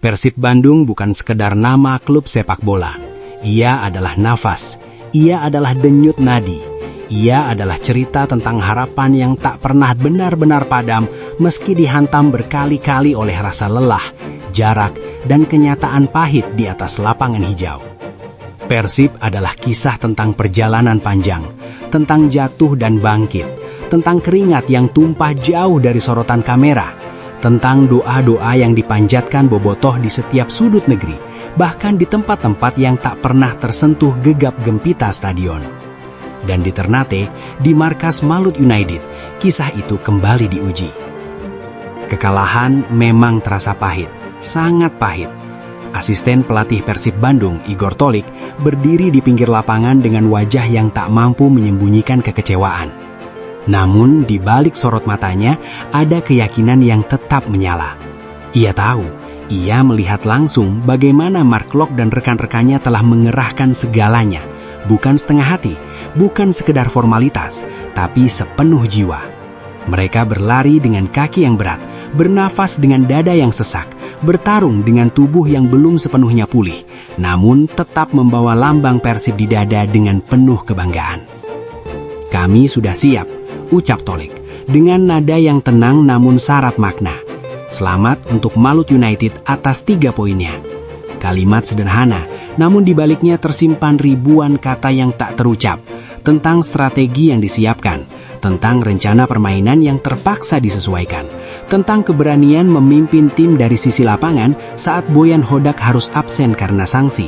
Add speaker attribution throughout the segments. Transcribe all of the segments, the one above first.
Speaker 1: Persib Bandung bukan sekedar nama klub sepak bola. Ia adalah nafas, ia adalah denyut nadi, ia adalah cerita tentang harapan yang tak pernah benar-benar padam meski dihantam berkali-kali oleh rasa lelah, jarak, dan kenyataan pahit di atas lapangan hijau. Persib adalah kisah tentang perjalanan panjang, tentang jatuh dan bangkit, tentang keringat yang tumpah jauh dari sorotan kamera, tentang doa-doa yang dipanjatkan bobotoh di setiap sudut negeri, bahkan di tempat-tempat yang tak pernah tersentuh gegap gempita stadion. Dan di Ternate, di markas Malut United, kisah itu kembali diuji. Kekalahan memang terasa pahit, sangat pahit. Asisten pelatih Persib Bandung, Igor Tolik, berdiri di pinggir lapangan dengan wajah yang tak mampu menyembunyikan kekecewaan. Namun, di balik sorot matanya, ada keyakinan yang tetap menyala. Ia tahu, ia melihat langsung bagaimana Mark Lok dan rekan-rekannya telah mengerahkan segalanya. Bukan setengah hati, bukan sekedar formalitas, tapi sepenuh jiwa. Mereka berlari dengan kaki yang berat, bernafas dengan dada yang sesak, bertarung dengan tubuh yang belum sepenuhnya pulih, namun tetap membawa lambang Persib di dada dengan penuh kebanggaan. Kami sudah siap, ucap Tolik, dengan nada yang tenang namun syarat makna. Selamat untuk Malut United atas 3 poinnya. Kalimat sederhana, namun di baliknya tersimpan ribuan kata yang tak terucap, tentang strategi yang disiapkan, tentang rencana permainan yang terpaksa disesuaikan, tentang keberanian memimpin tim dari sisi lapangan saat Boyan Hodak harus absen karena sanksi,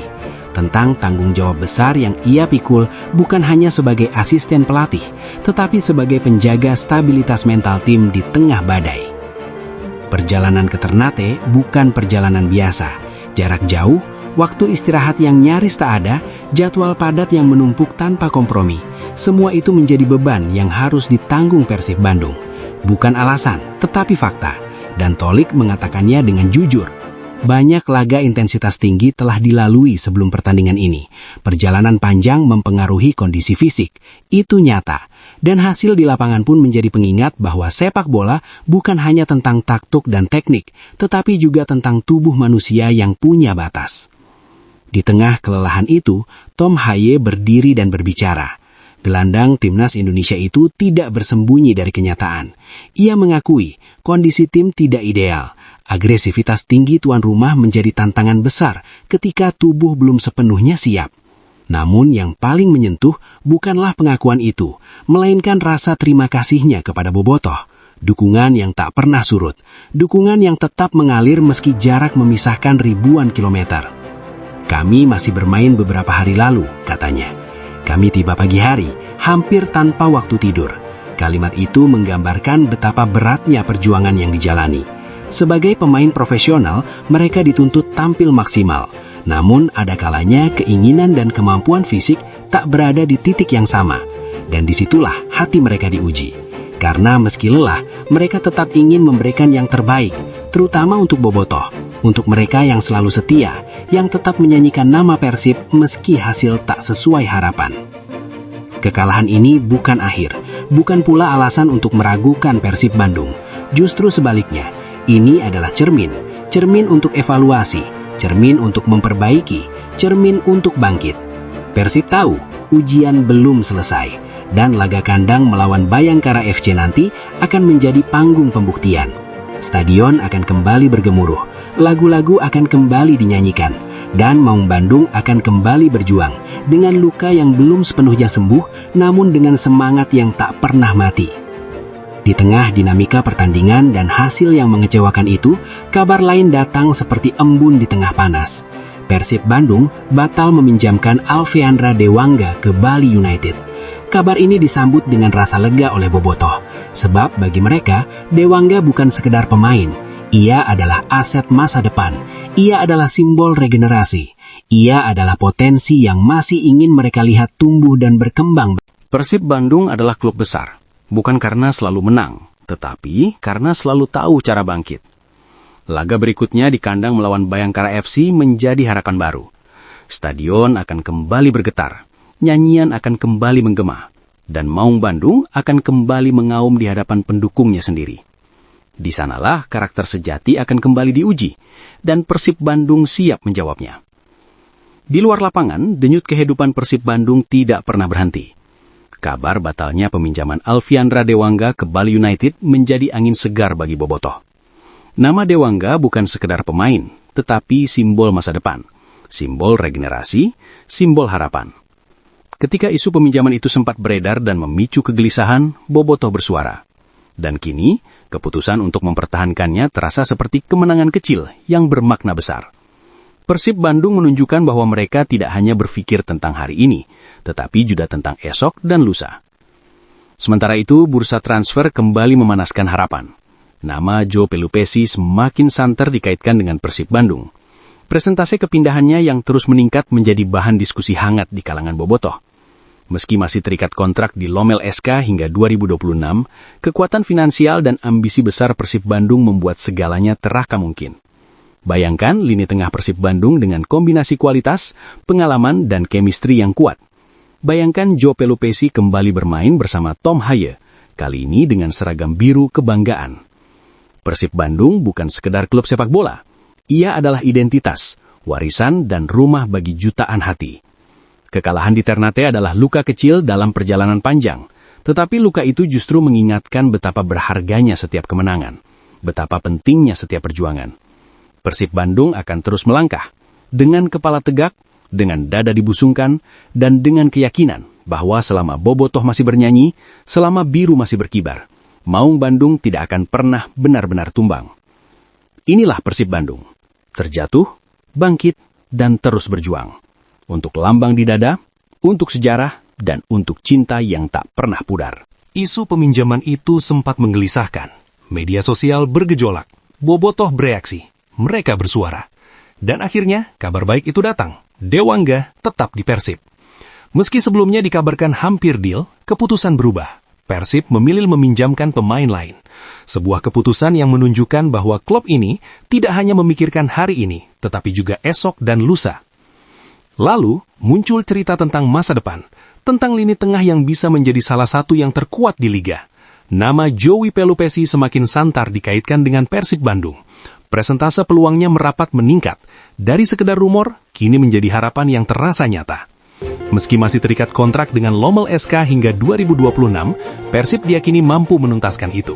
Speaker 1: tentang tanggung jawab besar yang ia pikul bukan hanya sebagai asisten pelatih, tetapi sebagai penjaga stabilitas mental tim di tengah badai. Perjalanan ke Ternate bukan perjalanan biasa. Jarak jauh, waktu istirahat yang nyaris tak ada, jadwal padat yang menumpuk tanpa kompromi. Semua itu menjadi beban yang harus ditanggung Persib Bandung. Bukan alasan, tetapi fakta. Dan Tolik mengatakannya dengan jujur. Banyak laga intensitas tinggi telah dilalui sebelum pertandingan ini. Perjalanan panjang mempengaruhi kondisi fisik. Itu nyata. Dan hasil di lapangan pun menjadi pengingat bahwa sepak bola bukan hanya tentang taktik dan teknik, tetapi juga tentang tubuh manusia yang punya batas. Di tengah kelelahan itu, Tom Haye berdiri dan berbicara. Gelandang timnas Indonesia itu tidak bersembunyi dari kenyataan. Ia mengakui kondisi tim tidak ideal. Agresivitas tinggi tuan rumah menjadi tantangan besar ketika tubuh belum sepenuhnya siap. Namun yang paling menyentuh bukanlah pengakuan itu, melainkan rasa terima kasihnya kepada bobotoh. Dukungan yang tak pernah surut, dukungan yang tetap mengalir meski jarak memisahkan ribuan kilometer. Kami masih bermain beberapa hari lalu, katanya. Kami tiba pagi hari, hampir tanpa waktu tidur. Kalimat itu menggambarkan betapa beratnya perjuangan yang dijalani. Sebagai pemain profesional, mereka dituntut tampil maksimal. Namun ada kalanya keinginan dan kemampuan fisik tak berada di titik yang sama. Dan disitulah hati mereka diuji. Karena meski lelah, mereka tetap ingin memberikan yang terbaik, terutama untuk bobotoh. Untuk mereka yang selalu setia, yang tetap menyanyikan nama Persib meski hasil tak sesuai harapan. Kekalahan ini bukan akhir, bukan pula alasan untuk meragukan Persib Bandung. Justru sebaliknya, ini adalah cermin untuk evaluasi, cermin untuk memperbaiki, cermin untuk bangkit. Persib tahu, ujian belum selesai, dan laga kandang melawan Bayangkara FC nanti akan menjadi panggung pembuktian. Stadion akan kembali bergemuruh, lagu-lagu akan kembali dinyanyikan, dan Maung Bandung akan kembali berjuang dengan luka yang belum sepenuhnya sembuh, namun dengan semangat yang tak pernah mati. Di tengah dinamika pertandingan dan hasil yang mengecewakan itu, kabar lain datang seperti embun di tengah panas. Persib Bandung batal meminjamkan Alveandra Dewangga ke Bali United. Kabar ini disambut dengan rasa lega oleh bobotoh, sebab bagi mereka, Dewangga bukan sekedar pemain. Ia adalah aset masa depan. Ia adalah simbol regenerasi. Ia adalah potensi yang masih ingin mereka lihat tumbuh dan berkembang. Persib Bandung adalah klub besar. Bukan karena selalu menang, tetapi karena selalu tahu cara bangkit. Laga berikutnya di kandang melawan Bayangkara FC menjadi harapan baru. Stadion akan kembali bergetar, nyanyian akan kembali menggema, dan Maung Bandung akan kembali mengaum di hadapan pendukungnya sendiri. Di sanalah karakter sejati akan kembali diuji, dan Persib Bandung siap menjawabnya. Di luar lapangan, denyut kehidupan Persib Bandung tidak pernah berhenti. Kabar batalnya peminjaman Alfiandra Dewangga ke Bali United menjadi angin segar bagi Bobotoh. Nama Dewangga bukan sekedar pemain, tetapi simbol masa depan, simbol regenerasi, simbol harapan. Ketika isu peminjaman itu sempat beredar dan memicu kegelisahan, Bobotoh bersuara. Dan kini, keputusan untuk mempertahankannya terasa seperti kemenangan kecil yang bermakna besar. Persib Bandung menunjukkan bahwa mereka tidak hanya berpikir tentang hari ini, tetapi juga tentang esok dan lusa. Sementara itu, bursa transfer kembali memanaskan harapan. Nama Joe Pelupessy semakin santer dikaitkan dengan Persib Bandung. Presentase kepindahannya yang terus meningkat menjadi bahan diskusi hangat di kalangan Bobotoh. Meski masih terikat kontrak di Lommel SK hingga 2026, kekuatan finansial dan ambisi besar Persib Bandung membuat segalanya terakam mungkin. Bayangkan lini tengah Persib Bandung dengan kombinasi kualitas, pengalaman, dan chemistry yang kuat. Bayangkan Joe Pelupessy kembali bermain bersama Tom Haye, kali ini dengan seragam biru kebanggaan. Persib Bandung bukan sekedar klub sepak bola. Ia adalah identitas, warisan, dan rumah bagi jutaan hati. Kekalahan di Ternate adalah luka kecil dalam perjalanan panjang, tetapi luka itu justru mengingatkan betapa berharganya setiap kemenangan, betapa pentingnya setiap perjuangan. Persib Bandung akan terus melangkah, dengan kepala tegak, dengan dada dibusungkan, dan dengan keyakinan bahwa selama Bobotoh masih bernyanyi, selama biru masih berkibar, Maung Bandung tidak akan pernah benar-benar tumbang. Inilah Persib Bandung, terjatuh, bangkit, dan terus berjuang. Untuk lambang di dada, untuk sejarah, dan untuk cinta yang tak pernah pudar.
Speaker 2: Isu peminjaman itu sempat menggelisahkan. Media sosial bergejolak. Bobotoh bereaksi. Mereka bersuara. Dan akhirnya, kabar baik itu datang. Dewangga tetap di Persib. Meski sebelumnya dikabarkan hampir deal, keputusan berubah. Persib memilih meminjamkan pemain lain. Sebuah keputusan yang menunjukkan bahwa klub ini tidak hanya memikirkan hari ini, tetapi juga esok dan lusa. Lalu, muncul cerita tentang masa depan, tentang lini tengah yang bisa menjadi salah satu yang terkuat di Liga. Nama Joey Pelupessy semakin santar dikaitkan dengan Persib Bandung. Presentase peluangnya merapat meningkat. Dari sekedar rumor, kini menjadi harapan yang terasa nyata. Meski masih terikat kontrak dengan Lommel SK hingga 2026, Persib diyakini mampu menuntaskan itu.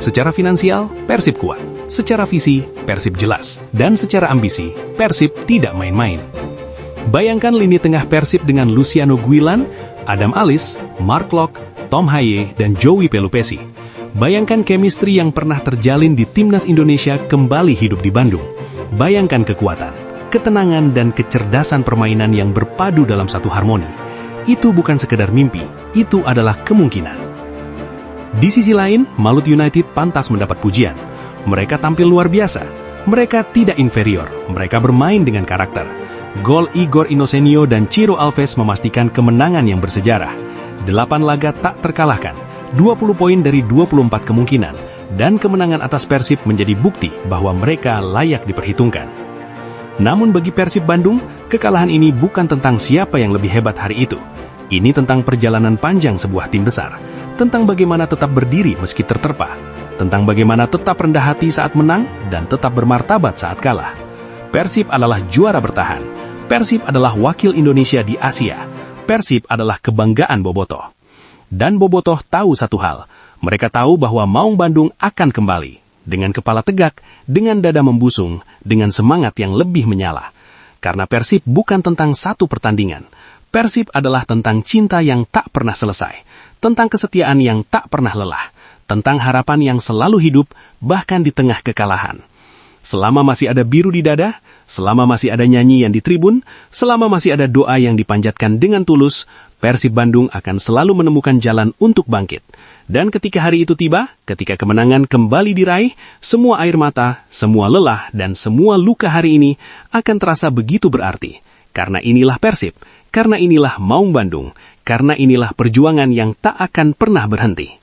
Speaker 2: Secara finansial, Persib kuat. Secara visi, Persib jelas. Dan secara ambisi, Persib tidak main-main. Bayangkan lini tengah Persib dengan Luciano Guilan, Adam Alis, Mark Locke, Tom Haye, dan Joey Pelupessy. Bayangkan chemistry yang pernah terjalin di Timnas Indonesia kembali hidup di Bandung. Bayangkan kekuatan, ketenangan, dan kecerdasan permainan yang berpadu dalam satu harmoni. Itu bukan sekedar mimpi, itu adalah kemungkinan. Di sisi lain, Malut United pantas mendapat pujian. Mereka tampil luar biasa. Mereka tidak inferior, mereka bermain dengan karakter. Gol Igor Inocenio dan Ciro Alves memastikan kemenangan yang bersejarah. 8 laga tak terkalahkan, 20 poin dari 24 kemungkinan, dan kemenangan atas Persib menjadi bukti bahwa mereka layak diperhitungkan. Namun bagi Persib Bandung, kekalahan ini bukan tentang siapa yang lebih hebat hari itu. Ini tentang perjalanan panjang sebuah tim besar, tentang bagaimana tetap berdiri meski terterpa, tentang bagaimana tetap rendah hati saat menang dan tetap bermartabat saat kalah. Persib adalah juara bertahan. Persib adalah wakil Indonesia di Asia. Persib adalah kebanggaan Bobotoh. Dan Bobotoh tahu satu hal. Mereka tahu bahwa Maung Bandung akan kembali. Dengan kepala tegak, dengan dada membusung, dengan semangat yang lebih menyala. Karena Persib bukan tentang satu pertandingan. Persib adalah tentang cinta yang tak pernah selesai. Tentang kesetiaan yang tak pernah lelah. Tentang harapan yang selalu hidup, bahkan di tengah kekalahan. Selama masih ada biru di dada, selama masih ada nyanyian di tribun, selama masih ada doa yang dipanjatkan dengan tulus, Persib Bandung akan selalu menemukan jalan untuk bangkit. Dan ketika hari itu tiba, ketika kemenangan kembali diraih, semua air mata, semua lelah, dan semua luka hari ini akan terasa begitu berarti. Karena inilah Persib, karena inilah Maung Bandung, karena inilah perjuangan yang tak akan pernah berhenti.